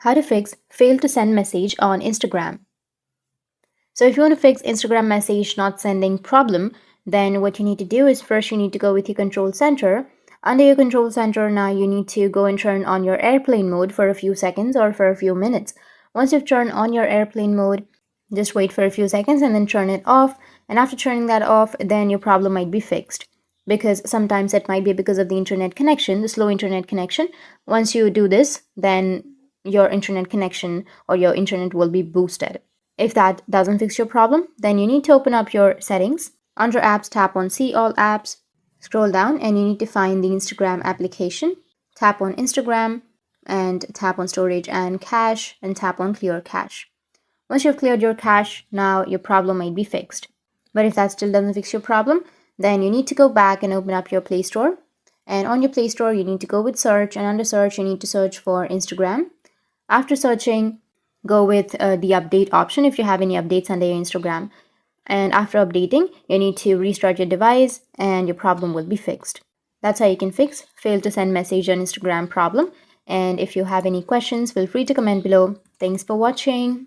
How to fix fail to send message on Instagram. So if you want to fix Instagram message not sending problem, then what you need to do is first you need to go with your control center. Under your control center now you need to go and turn on your airplane mode for a few seconds or for a few minutes. Once you've turned on your airplane mode, just wait for a few seconds and then turn it off. And after turning that off, then your problem might be fixed. Because sometimes it might be because of the internet connection, the slow internet connection. Once you do this, then your internet connection or your internet will be boosted. If that doesn't fix your problem, then you need to open up your settings. Under apps, tap on see all apps, scroll down and you need to find the Instagram application. Tap on Instagram and tap on storage and cache and tap on clear cache. Once you've cleared your cache, now your problem might be fixed. But if that still doesn't fix your problem, then you need to go back and open up your Play Store. And on your Play Store, you need to go with search, and under search, you need to search for Instagram. After searching, go with the update option if you have any updates under your Instagram. And after updating, you need to restart your device and your problem will be fixed. That's how you can fix fail to send message on Instagram problem. And if you have any questions, feel free to comment below. Thanks for watching.